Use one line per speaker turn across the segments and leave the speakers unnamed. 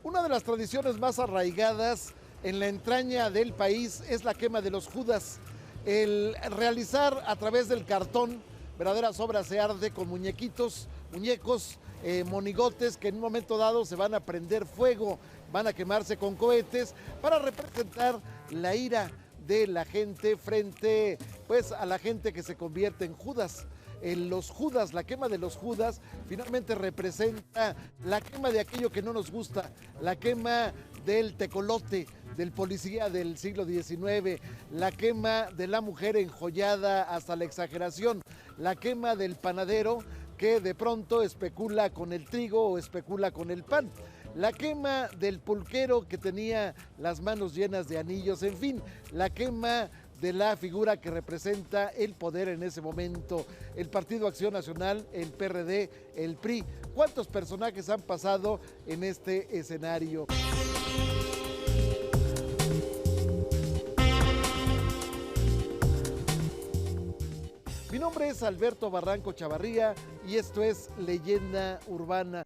Una de las tradiciones más arraigadas en la entraña del país es la quema de los Judas. El realizar a través del cartón verdaderas obras de arte con muñecos, monigotes que en un momento dado se van a prender fuego, van a quemarse con cohetes para representar la ira de la gente frente pues a la gente que se convierte en Judas. Los Judas, la quema de los Judas, finalmente representa la quema de aquello que no nos gusta, la quema del tecolote, del policía del siglo XIX, la quema de la mujer enjollada hasta la exageración, la quema del panadero que de pronto especula con el trigo o especula con el pan, la quema del pulquero que tenía las manos llenas de anillos, en fin, la quema de la figura que representa el poder en ese momento, el Partido Acción Nacional, el PRD, el PRI. ¿Cuántos personajes han pasado en este escenario? Mi nombre es Alberto Barranco Chavarría y esto es Leyenda Urbana.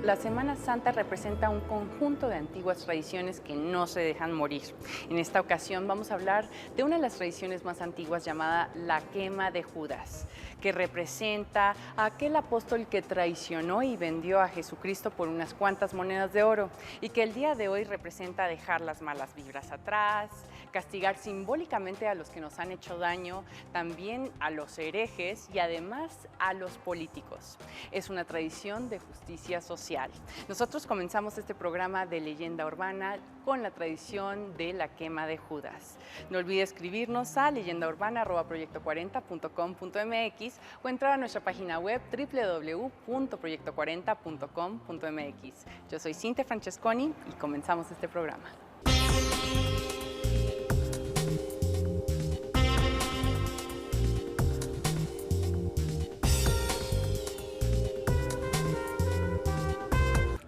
La Semana Santa representa un conjunto de antiguas tradiciones que no se dejan morir. En esta ocasión vamos a hablar de una de las tradiciones más antiguas llamada la quema de Judas, que representa a aquel apóstol que traicionó y vendió a Jesucristo por unas cuantas monedas de oro y que el día de hoy representa dejar las malas vibras atrás, castigar simbólicamente a los que nos han hecho daño, también a los herejes y además a los políticos. Es una tradición de justicia social. Nosotros comenzamos este programa de Leyenda Urbana con la tradición de la quema de Judas. No olvides escribirnos a leyendaurbana@proyecto40.com.mx o entrar a nuestra página web www.proyecto40.com.mx. Yo soy Cintia Francesconi y comenzamos este programa.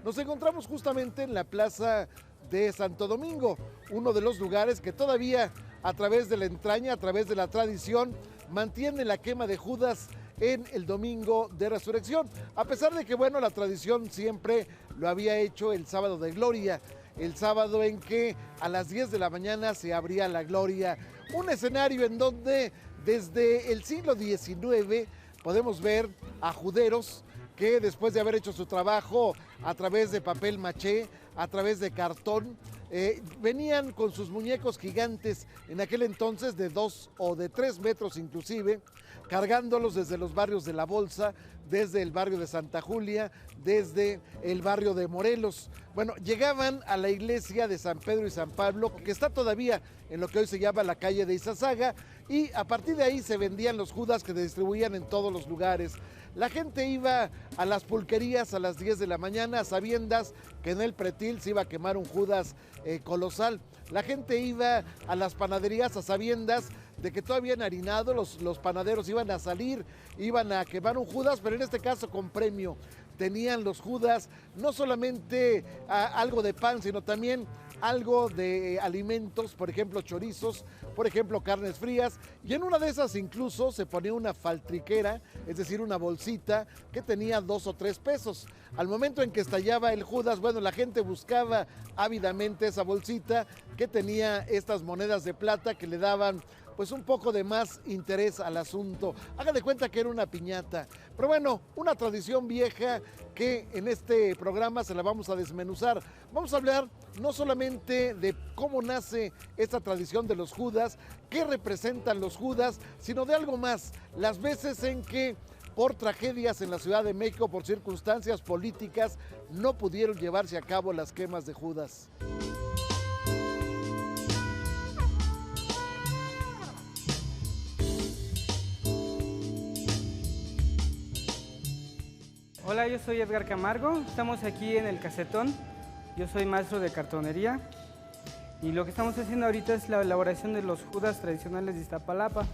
Nos encontramos justamente en la Plaza de Santo Domingo, uno de los lugares que todavía a través de la entraña, a través de la tradición, mantiene la quema de Judas en el Domingo de Resurrección. A pesar de que, bueno, la tradición siempre lo había hecho el Sábado de Gloria, el sábado en que a las 10 de la mañana se abría la Gloria, un escenario en donde desde el siglo XIX podemos ver a juderos que después de haber hecho su trabajo a través de papel maché, a través de cartón, venían con sus muñecos gigantes, en aquel entonces de 2 o de 3 metros inclusive, cargándolos desde los barrios de La Bolsa, desde el barrio de Santa Julia, desde el barrio de Morelos. Bueno, llegaban a la iglesia de San Pedro y San Pablo, que está todavía en lo que hoy se llama la calle de Izazaga, y a partir de ahí se vendían los Judas que se distribuían en todos los lugares. La gente iba a las pulquerías a las 10 de la mañana, a sabiendas que en el pretil se iba a quemar un Judas colosal. La gente iba a las panaderías a sabiendas de que todavía en harinado los panaderos iban a salir, iban a quemar un Judas, pero en este caso con premio. Tenían los Judas no solamente algo de pan, sino también algo de alimentos, por ejemplo chorizos, por ejemplo carnes frías, y en una de esas incluso se ponía una faltriquera, es decir, una bolsita que tenía 2 o 3 pesos. Al momento en que estallaba el Judas, bueno, la gente buscaba ávidamente esa bolsita que tenía estas monedas de plata que le daban pues un poco de más interés al asunto. Haga de cuenta que era una piñata. Pero bueno, una tradición vieja que en este programa se la vamos a desmenuzar. Vamos a hablar no solamente de cómo nace esta tradición de los Judas, qué representan los Judas, sino de algo más. Las veces en que por tragedias en la Ciudad de México, por circunstancias políticas, no pudieron llevarse a cabo las quemas de Judas.
Hola, yo soy Edgar Camargo, estamos aquí en el Casetón, yo soy maestro de cartonería y lo que estamos haciendo ahorita es la elaboración de los Judas tradicionales de Iztapalapa.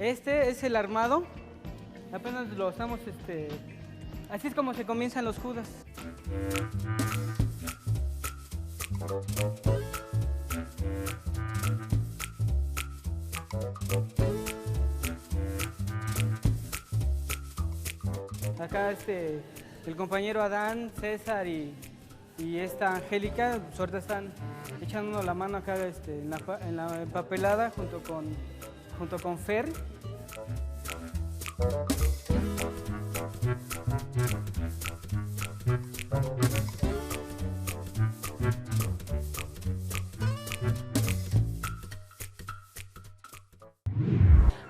Este es el armado, apenas lo estamos, así es como se comienzan los Judas. Acá el compañero Adán, César y esta Angélica, pues ahorita están echándonos la mano acá en la empapelada junto con Fer.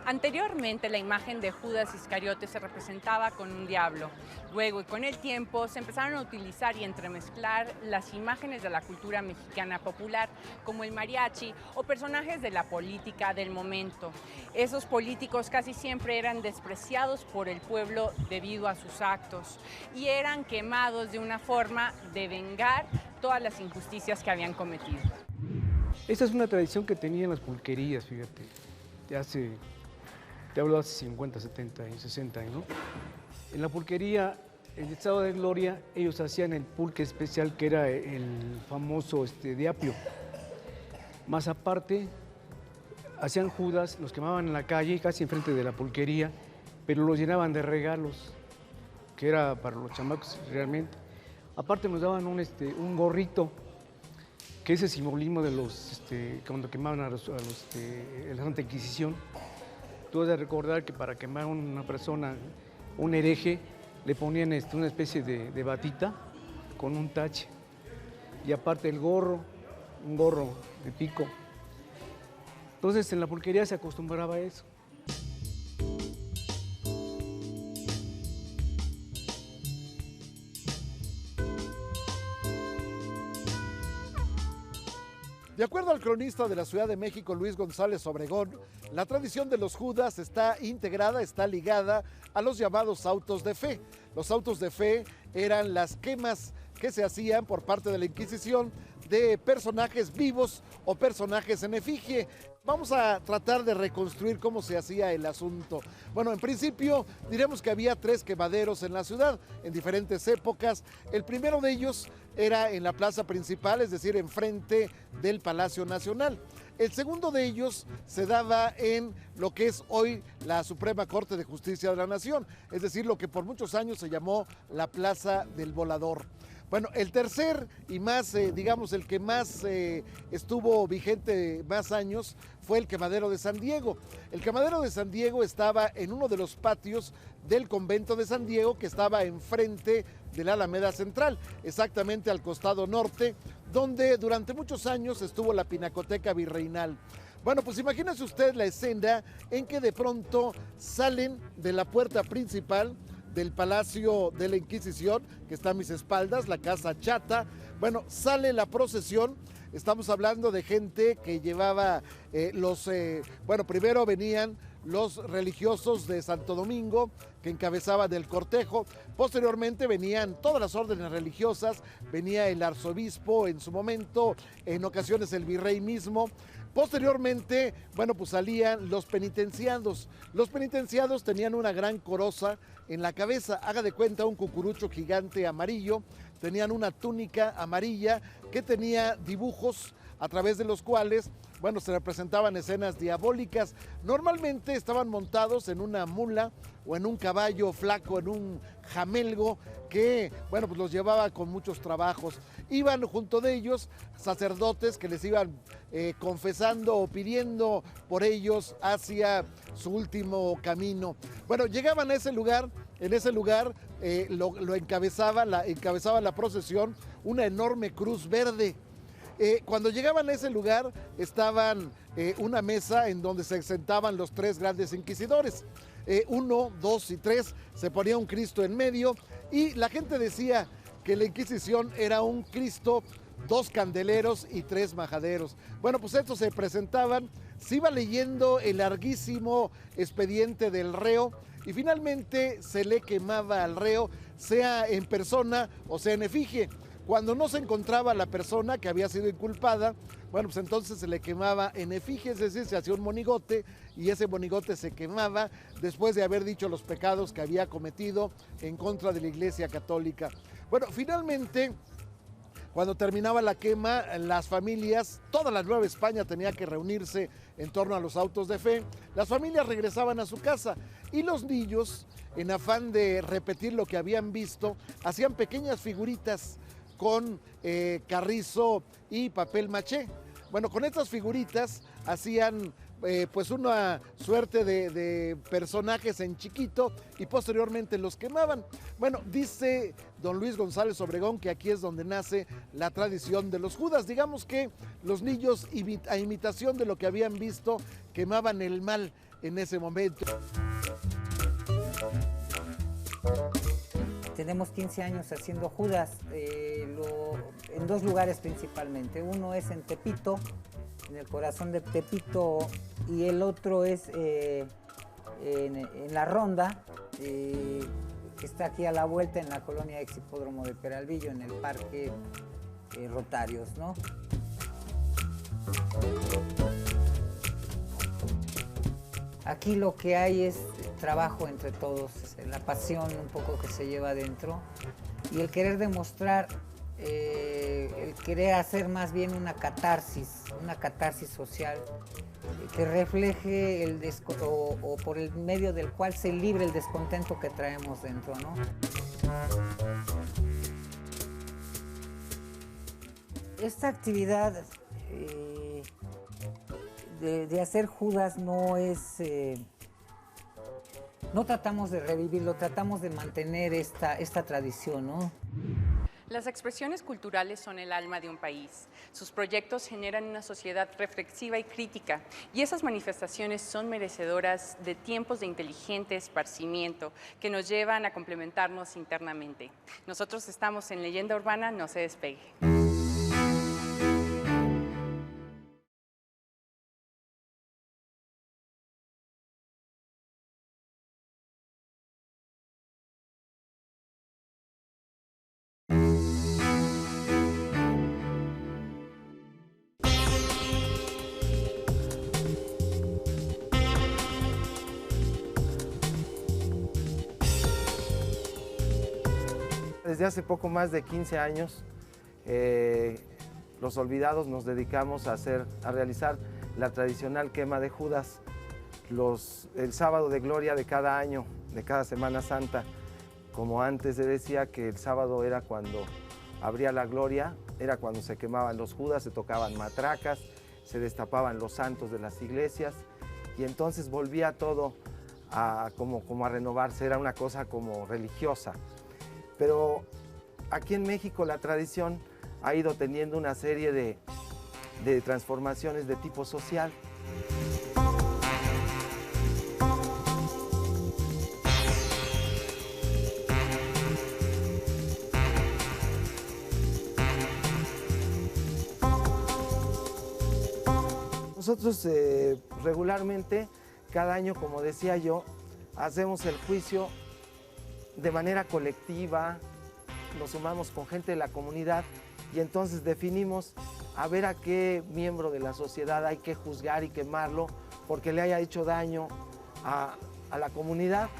Anteriormente, la imagen de Judas Iscariote se representaba con un diablo. Luego, y con el tiempo, se empezaron a utilizar y entremezclar las imágenes de la cultura mexicana popular, como el mariachi o personajes de la política del momento. Esos políticos casi siempre eran despreciados por el pueblo debido a sus actos y eran quemados de una forma de vengar todas las injusticias que habían cometido.
Esta es una tradición que tenían las pulquerías, fíjate, te hablo hace 50, 70 y 60 años, ¿no? En la pulquería, en el estado de Gloria, ellos hacían el pulque especial que era el famoso de apio. Más aparte, hacían Judas, los quemaban en la calle, casi enfrente de la pulquería, pero los llenaban de regalos, que era para los chamacos realmente. Aparte nos daban un gorrito, que es el simbolismo de los, cuando quemaban a la Santa Inquisición. Tú has de recordar que para quemar a una persona, un hereje, le ponían una especie de batita con un tache. Y aparte el gorro, un gorro de pico. Entonces en la pulquería se acostumbraba a eso.
De acuerdo al cronista de la Ciudad de México, Luis González Obregón, la tradición de los Judas está integrada, está ligada a los llamados autos de fe. Los autos de fe eran las quemas que se hacían por parte de la Inquisición de personajes vivos o personajes en efigie. Vamos a tratar de reconstruir cómo se hacía el asunto. Bueno, en principio diremos que había 3 quemaderos en la ciudad en diferentes épocas. El primero de ellos era en la plaza principal, es decir, enfrente del Palacio Nacional. El segundo de ellos se daba en lo que es hoy la Suprema Corte de Justicia de la Nación, es decir, lo que por muchos años se llamó la Plaza del Volador. Bueno, el tercer y más, digamos, el que más estuvo vigente más años fue el quemadero de San Diego. El quemadero de San Diego estaba en uno de los patios del convento de San Diego, que estaba enfrente de la Alameda Central, exactamente al costado norte, donde durante muchos años estuvo la Pinacoteca Virreinal. Bueno, pues imagínese usted la escena en que de pronto salen de la puerta principal del Palacio de la Inquisición, que está a mis espaldas, la Casa Chata. Bueno, sale la procesión. Estamos hablando de gente que llevaba bueno, primero venían los religiosos de Santo Domingo, que encabezaban el cortejo. Posteriormente venían todas las órdenes religiosas, venía el arzobispo en su momento, en ocasiones el virrey mismo. Posteriormente, bueno, pues salían los penitenciados. Los penitenciados tenían una gran coroza en la cabeza, haga de cuenta un cucurucho gigante amarillo, tenían una túnica amarilla que tenía dibujos a través de los cuales, bueno, se representaban escenas diabólicas. Normalmente estaban montados en una mula o en un caballo flaco, en un jamelgo que, bueno, pues los llevaba con muchos trabajos. Iban junto de ellos sacerdotes que les iban confesando o pidiendo por ellos hacia su último camino. Bueno, llegaban a ese lugar, en ese lugar lo encabezaba la procesión una enorme cruz verde. Cuando llegaban a ese lugar estaban una mesa en donde se sentaban los 3 grandes inquisidores. 1, 2 y 3, se ponía un Cristo en medio y la gente decía que la Inquisición era un Cristo, 2 candeleros y 3 majaderos. Bueno, pues estos se presentaban, se iba leyendo el larguísimo expediente del reo y finalmente se le quemaba al reo, sea en persona o sea en efigie. Cuando no se encontraba la persona que había sido inculpada, bueno, pues entonces se le quemaba en efigie, es decir, se hacía un monigote y ese monigote se quemaba después de haber dicho los pecados que había cometido en contra de la Iglesia Católica. Bueno, finalmente, cuando terminaba la quema, las familias, toda la Nueva España tenía que reunirse en torno a los autos de fe. Las familias regresaban a su casa y los niños, en afán de repetir lo que habían visto, hacían pequeñas figuritas con carrizo y papel maché. Bueno, con estas figuritas hacían pues una suerte de personajes en chiquito y posteriormente los quemaban. Bueno, dice don Luis González Obregón que aquí es donde nace la tradición de los Judas. Digamos que los niños, a imitación de lo que habían visto, quemaban el mal en ese momento.
Tenemos 15 años haciendo Judas, en dos lugares principalmente. Uno es en Tepito, en el corazón de Tepito, y el otro es en La Ronda, que está aquí a la vuelta en la colonia ex hipódromo de Peralvillo, en el parque Rotarios, ¿no? Aquí lo que hay es trabajo entre todos, la pasión un poco que se lleva adentro y el querer demostrar, el querer hacer más bien una catarsis social que refleje o por el medio del cual se libre el descontento que traemos dentro, ¿no? Esta actividad de hacer Judas no es... no tratamos de revivirlo, tratamos de mantener esta tradición, ¿no?
Las expresiones culturales son el alma de un país. Sus proyectos generan una sociedad reflexiva y crítica, y esas manifestaciones son merecedoras de tiempos de inteligente esparcimiento que nos llevan a complementarnos internamente. Nosotros estamos en Leyenda Urbana, no se despegue.
Desde hace poco más de 15 años, los olvidados nos dedicamos a realizar la tradicional quema de Judas el sábado de gloria de cada año, de cada Semana Santa. Como antes se decía que el sábado era cuando abría la gloria, era cuando se quemaban los Judas, se tocaban matracas, se destapaban los santos de las iglesias y entonces volvía todo como a renovarse, era una cosa como religiosa. Pero aquí en México la tradición ha ido teniendo una serie de transformaciones de tipo social. Nosotros regularmente, cada año, como decía yo, hacemos el juicio de manera colectiva, nos sumamos con gente de la comunidad y entonces definimos a ver a qué miembro de la sociedad hay que juzgar y quemarlo porque le haya hecho daño a la comunidad.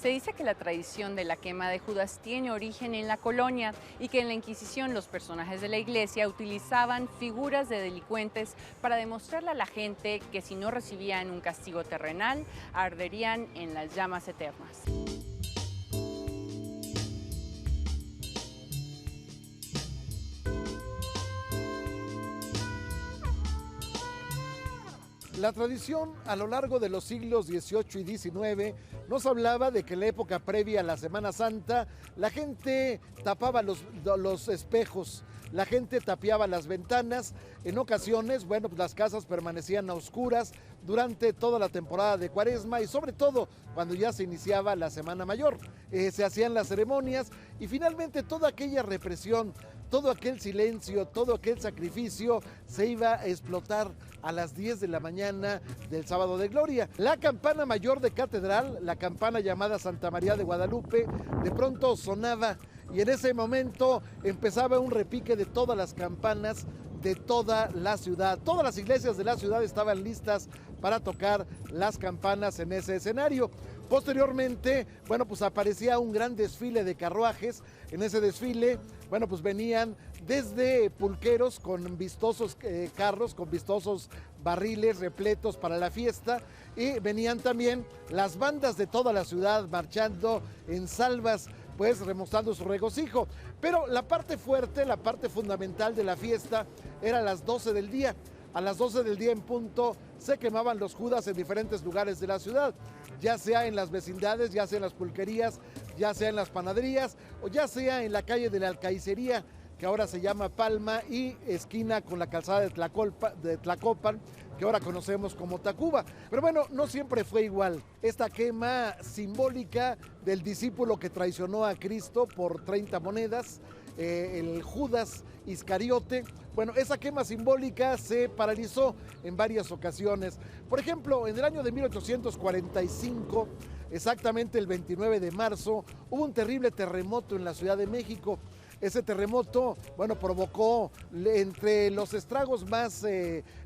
Se dice que la tradición de la quema de Judas tiene origen en la colonia y que en la Inquisición los personajes de la iglesia utilizaban figuras de delincuentes para demostrarle a la gente que si no recibían un castigo terrenal, arderían en las llamas eternas.
La tradición a lo largo de los siglos XVIII y XIX nos hablaba de que en la época previa a la Semana Santa la gente tapaba los espejos, la gente tapiaba las ventanas. En ocasiones, bueno, pues las casas permanecían a oscuras durante toda la temporada de Cuaresma y sobre todo cuando ya se iniciaba la Semana Mayor. Se hacían las ceremonias y finalmente toda aquella represión, todo aquel silencio, todo aquel sacrificio se iba a explotar a las 10 de la mañana del sábado de gloria. La campana mayor de catedral, la campana llamada Santa María de Guadalupe, de pronto sonaba y en ese momento empezaba un repique de todas las campanas de toda la ciudad. Todas las iglesias de la ciudad estaban listas para tocar las campanas en ese escenario. Posteriormente, bueno, pues aparecía un gran desfile de carruajes. En ese desfile, bueno, pues venían desde pulqueros con vistosos carros, con vistosos barriles repletos para la fiesta, y venían también las bandas de toda la ciudad marchando en salvas, pues remostrando su regocijo. Pero la parte fuerte, la parte fundamental de la fiesta era a las 12 del día. A las 12 del día en punto se quemaban los judas en diferentes lugares de la ciudad, ya sea en las vecindades, ya sea en las pulquerías, ya sea en las panaderías o ya sea en la calle de la Alcaicería, que ahora se llama Palma, y esquina con la calzada de Tlacopan, que ahora conocemos como Tacuba. Pero bueno, no siempre fue igual. Esta quema simbólica del discípulo que traicionó a Cristo por 30 monedas, el Judas Iscariote, bueno, esa quema simbólica se paralizó en varias ocasiones. Por ejemplo, en el año de 1845, exactamente el 29 de marzo, hubo un terrible terremoto en la Ciudad de México. Ese terremoto, bueno, provocó, entre los estragos más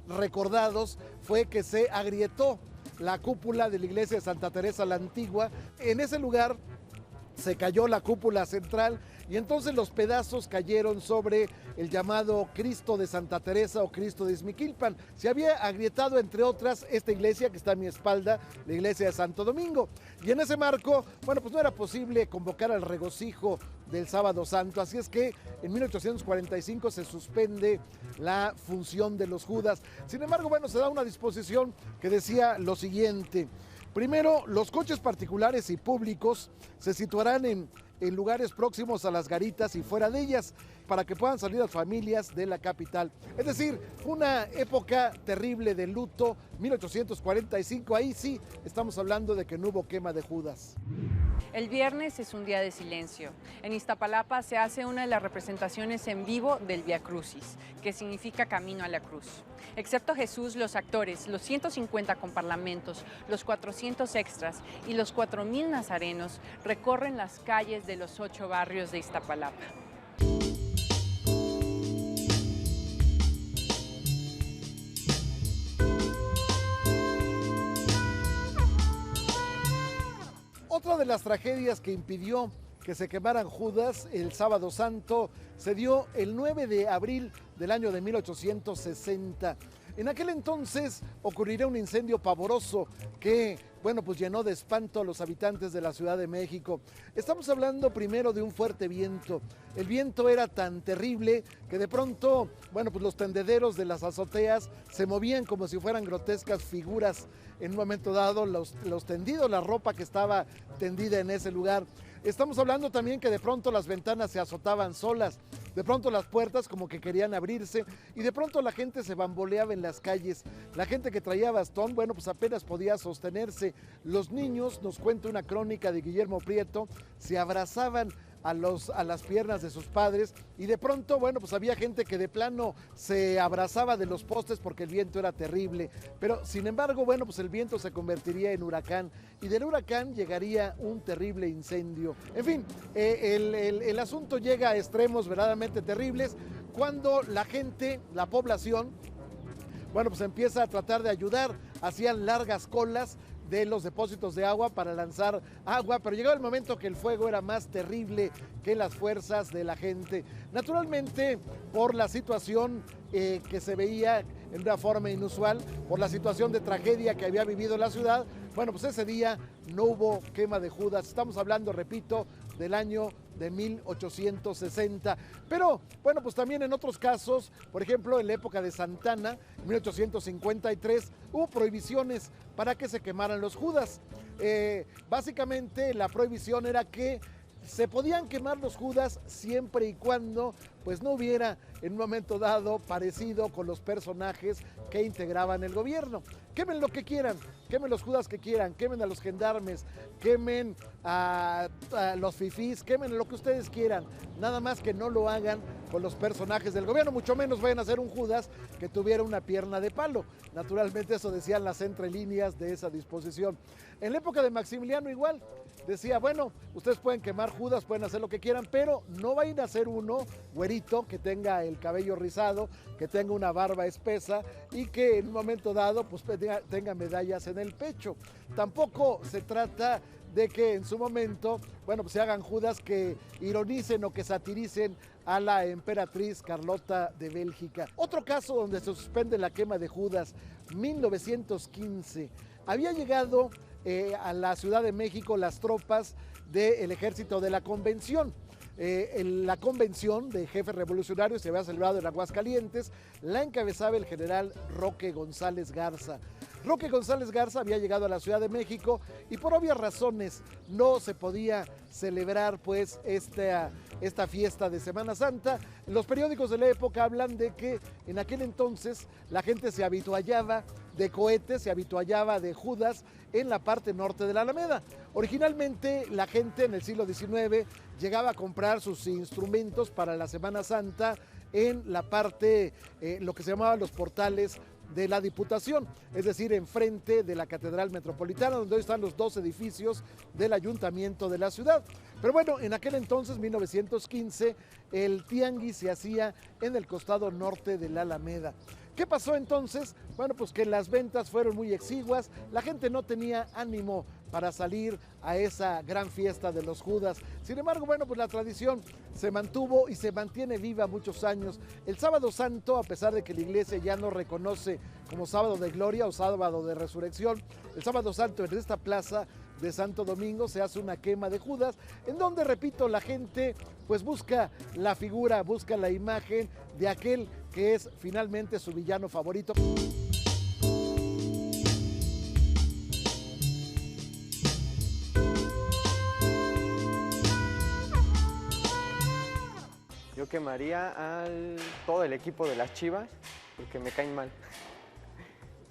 recordados, fue que se agrietó la cúpula de la iglesia de Santa Teresa la Antigua. En ese lugar se cayó la cúpula central y entonces los pedazos cayeron sobre el llamado Cristo de Santa Teresa o Cristo de Izmiquilpan. Se había agrietado, entre otras, esta iglesia que está a mi espalda, la iglesia de Santo Domingo. Y en ese marco, bueno, pues no era posible convocar al regocijo del Sábado Santo, así es que en 1845 se suspende la función de los Judas. Sin embargo, bueno, se da una disposición que decía lo siguiente: primero, los coches particulares y públicos se situarán en lugares próximos a las garitas y fuera de ellas, para que puedan salir las familias de la capital. Es decir, fue una época terrible de luto, 1845, ahí sí estamos hablando de que no hubo quema de Judas.
El viernes es un día de silencio. En Iztapalapa se hace una de las representaciones en vivo del Vía Crucis, que significa camino a la cruz. Excepto Jesús, los actores, los 150 comparlamentos, los 400 extras y los 4,000 nazarenos recorren las calles de los 8 barrios de Iztapalapa.
Otra de las tragedias que impidió que se quemaran Judas el Sábado Santo se dio el 9 de abril del año de 1860. En aquel entonces ocurriría un incendio pavoroso que, bueno, pues llenó de espanto a los habitantes de la Ciudad de México. Estamos hablando primero de un fuerte viento. El viento era tan terrible que de pronto, bueno, pues los tendederos de las azoteas se movían como si fueran grotescas figuras. En un momento dado, los tendidos, la ropa que estaba tendida en ese lugar. Estamos hablando también que de pronto las ventanas se azotaban solas, de pronto las puertas como que querían abrirse y de pronto la gente se bamboleaba en las calles. La gente que traía bastón, bueno, pues apenas podía sostenerse. Los niños, nos cuenta una crónica de Guillermo Prieto, se abrazaban a las piernas de sus padres y de pronto, bueno, pues había gente que de plano se abrazaba de los postes porque el viento era terrible, pero sin embargo, bueno, pues el viento se convertiría en huracán y del huracán llegaría un terrible incendio. En fin, el asunto llega a extremos verdaderamente terribles cuando la gente, la población, bueno, pues empieza a tratar de ayudar, hacían largas colas de los depósitos de agua para lanzar agua, pero llegaba el momento que el fuego era más terrible que las fuerzas de la gente. Naturalmente, por la situación que se veía en una forma inusual, por la situación de tragedia que había vivido la ciudad, bueno, pues ese día no hubo quema de Judas. Estamos hablando, repito, del año de 1860. Pero, bueno, pues también en otros casos, por ejemplo, en la época de Santana, en 1853, hubo prohibiciones para que se quemaran los Judas. Básicamente, la prohibición era que se podían quemar los Judas siempre y cuando pues no hubiera en un momento dado parecido con los personajes que integraban el gobierno. Quemen lo que quieran, quemen los judas que quieran, quemen a los gendarmes, quemen a los fifís, quemen lo que ustedes quieran, nada más que no lo hagan con los personajes del gobierno, mucho menos vayan a hacer un Judas que tuviera una pierna de palo. Naturalmente eso decían las entrelíneas de esa disposición. En la época de Maximiliano igual, decía, bueno, ustedes pueden quemar Judas, pueden hacer lo que quieran, pero no vayan a hacer uno güerito que tenga el cabello rizado, que tenga una barba espesa y que en un momento dado pues tenga medallas en el pecho. Tampoco se trata de que en su momento, bueno, pues se hagan Judas que ironicen o que satiricen a la emperatriz Carlota de Bélgica. Otro caso donde se suspende la quema de Judas, 1915. Había llegado a la Ciudad de México las tropas del ejército de la Convención. La convención de jefes revolucionarios se había celebrado en Aguascalientes, la encabezaba el general Roque González Garza. Roque González Garza había llegado a la Ciudad de México y por obvias razones no se podía celebrar pues esta fiesta de Semana Santa. Los periódicos de la época hablan de que en aquel entonces la gente se habituallaba de cohetes, se habituallaba de Judas en la parte norte de la Alameda. Originalmente la gente en el siglo XIX llegaba a comprar sus instrumentos para la Semana Santa en la parte, lo que se llamaban los portales de la Diputación, es decir, enfrente de la Catedral Metropolitana, donde hoy están los dos edificios del Ayuntamiento de la ciudad. Pero bueno, en aquel entonces, 1915, el tianguis se hacía en el costado norte de la Alameda. ¿Qué pasó entonces? Bueno, pues que las ventas fueron muy exiguas, la gente no tenía ánimo para salir a esa gran fiesta de los Judas. Sin embargo, bueno, pues la tradición se mantuvo y se mantiene viva muchos años. El Sábado Santo, a pesar de que la iglesia ya no reconoce como Sábado de Gloria o Sábado de Resurrección, el Sábado Santo en esta plaza de Santo Domingo se hace una quema de Judas, en donde, repito, la gente pues busca la figura, busca la imagen de aquel que es finalmente su villano favorito.
Yo quemaría a todo el equipo de las Chivas porque me caen mal.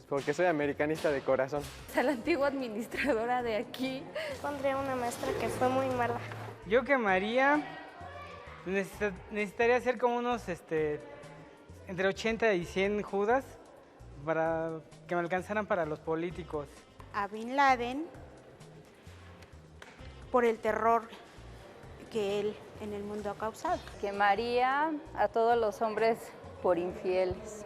Porque soy americanista de corazón.
A la antigua administradora de aquí.
Pondría una maestra que fue muy mala.
Yo quemaría, necesitaría hacer como unos entre 80 y 100 Judas para que me alcanzaran para los políticos.
A Bin Laden por el terror que él en el mundo ha causado.
Quemaría a todos los hombres por infieles.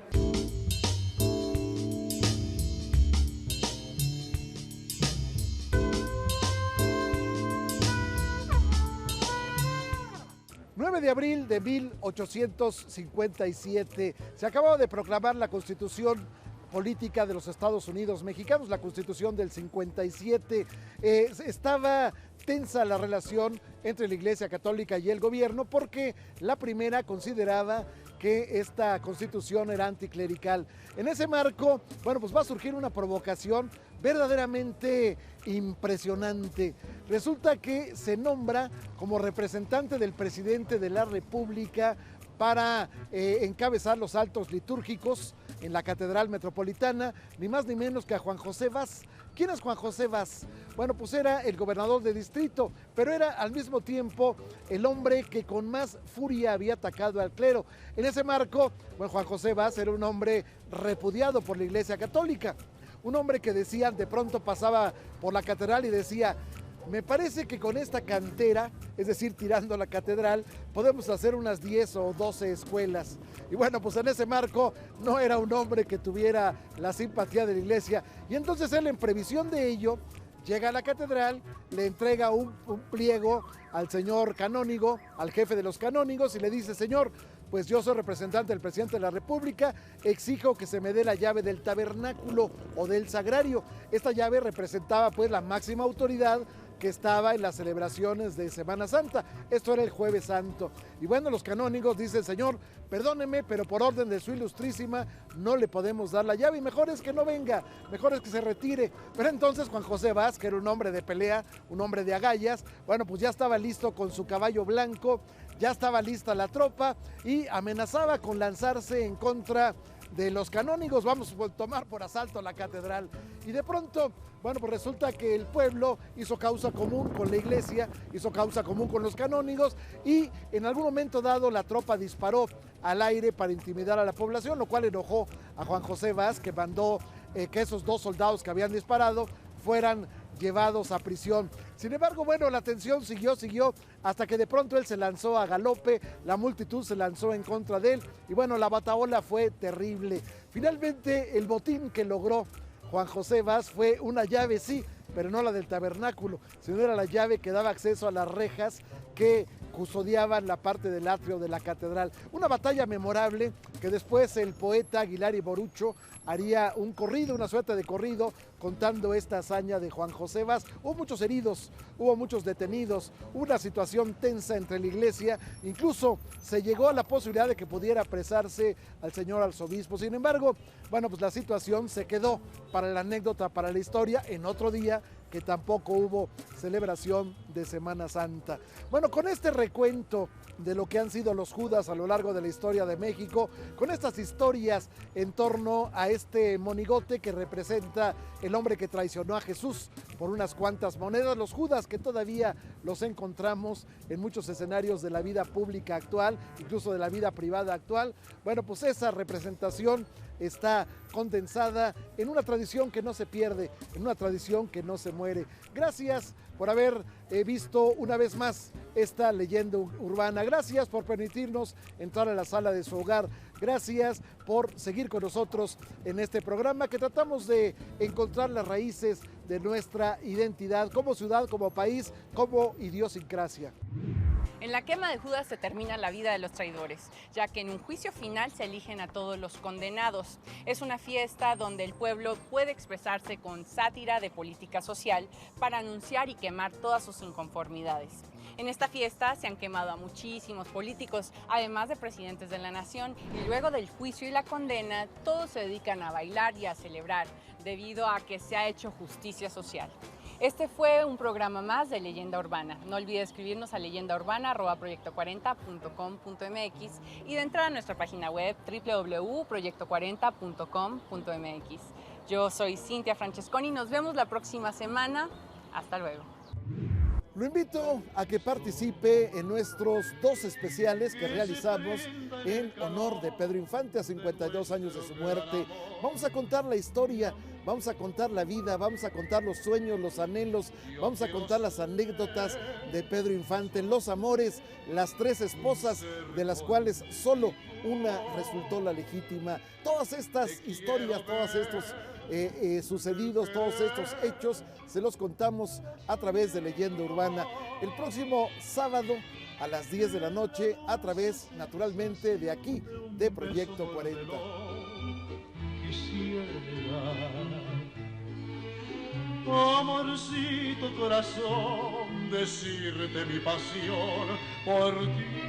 De abril de 1857 se acababa de proclamar la Constitución Política de los Estados Unidos Mexicanos, la Constitución del 57. Estaba tensa la relación entre la Iglesia Católica y el gobierno porque la primera consideraba que esta constitución era anticlerical. En ese marco, bueno, pues va a surgir una provocación verdaderamente impresionante. Resulta que se nombra como representante del presidente de la República para encabezar los actos litúrgicos en la Catedral Metropolitana, ni más ni menos que a Juan José Vaz. ¿Quién es Juan José Vaz? Bueno, pues era el gobernador de distrito, pero era al mismo tiempo el hombre que con más furia había atacado al clero. En ese marco, bueno, Juan José Vaz era un hombre repudiado por la Iglesia Católica, un hombre que decía, de pronto pasaba por la catedral y decía: me parece que con esta cantera, es decir, tirando la catedral, podemos hacer unas 10 o 12 escuelas. Y bueno, pues en ese marco no era un hombre que tuviera la simpatía de la iglesia. Y entonces él, en previsión de ello, llega a la catedral, le entrega un pliego al señor canónigo, al jefe de los canónigos, y le dice: señor, pues yo soy representante del presidente de la República, exijo que se me dé la llave del tabernáculo o del sagrario. Esta llave representaba pues la máxima autoridad que estaba en las celebraciones de Semana Santa. Esto era el Jueves Santo. Y bueno, los canónigos dicen: señor, perdóneme, pero por orden de su ilustrísima no le podemos dar la llave y mejor es que no venga, mejor es que se retire. Pero entonces Juan José Vaz, que era un hombre de pelea, un hombre de agallas, bueno, pues ya estaba listo con su caballo blanco, ya estaba lista la tropa y amenazaba con lanzarse en contra de los canónigos. Vamos a tomar por asalto la catedral. Y de pronto, bueno, pues resulta que el pueblo hizo causa común con la iglesia, hizo causa común con los canónigos, y en algún momento dado la tropa disparó al aire para intimidar a la población, lo cual enojó a Juan José Vaz, que mandó que esos 2 soldados que habían disparado fueran llevados a prisión. Sin embargo, bueno, la tensión siguió, hasta que de pronto él se lanzó a galope, la multitud se lanzó en contra de él, y bueno, la batahola fue terrible. Finalmente, el botín que logró Juan José Vaz fue una llave, sí, pero no la del tabernáculo, sino era la llave que daba acceso a las rejas que custodiaban la parte del atrio de la catedral. Una batalla memorable que después el poeta Aguilar y Borucho haría un corrido, una suerte de corrido, contando esta hazaña de Juan José Vaz. Hubo muchos heridos, hubo muchos detenidos, una situación tensa entre la iglesia, incluso se llegó a la posibilidad de que pudiera apresarse al señor arzobispo. Sin embargo, bueno, pues la situación se quedó para la anécdota, para la historia, en otro día que tampoco hubo celebración de Semana Santa. Bueno, con este recuento de lo que han sido los Judas a lo largo de la historia de México, con estas historias en torno a este monigote que representa el hombre que traicionó a Jesús por unas cuantas monedas, los Judas que todavía los encontramos en muchos escenarios de la vida pública actual, incluso de la vida privada actual. Bueno, pues esa representación está condensada en una tradición que no se pierde, en una tradición que no se muere. Gracias por haber visto una vez más esta leyenda urbana. Gracias por permitirnos entrar a la sala de su hogar. Gracias por seguir con nosotros en este programa que tratamos de encontrar las raíces de nuestra identidad como ciudad, como país, como idiosincrasia.
En la quema de Judas se termina la vida de los traidores, ya que en un juicio final se eligen a todos los condenados. Es una fiesta donde el pueblo puede expresarse con sátira de política social para anunciar y quemar todas sus inconformidades. En esta fiesta se han quemado a muchísimos políticos, además de presidentes de la nación, y luego del juicio y la condena, todos se dedican a bailar y a celebrar, debido a que se ha hecho justicia social. Este fue un programa más de Leyenda Urbana. No olvide escribirnos a leyendaurbana@proyecto40.com.mx y de entrar a nuestra página web www.proyecto40.com.mx. Yo soy Cintia Francesconi, nos vemos la próxima semana. Hasta luego.
Lo invito a que participe en nuestros 2 especiales que realizamos en honor de Pedro Infante a 52 años de su muerte. Vamos a contar la historia, vamos a contar la vida, vamos a contar los sueños, los anhelos, vamos a contar las anécdotas de Pedro Infante, los amores, las 3 esposas, de las cuales solo una resultó la legítima. Todas estas historias, todos estos sucedidos, todos estos hechos, se los contamos a través de Leyenda Urbana. El próximo sábado a las 10 de la noche, a través, naturalmente, de aquí, de Proyecto 40.
Amorcito corazón, decirte mi pasión por ti.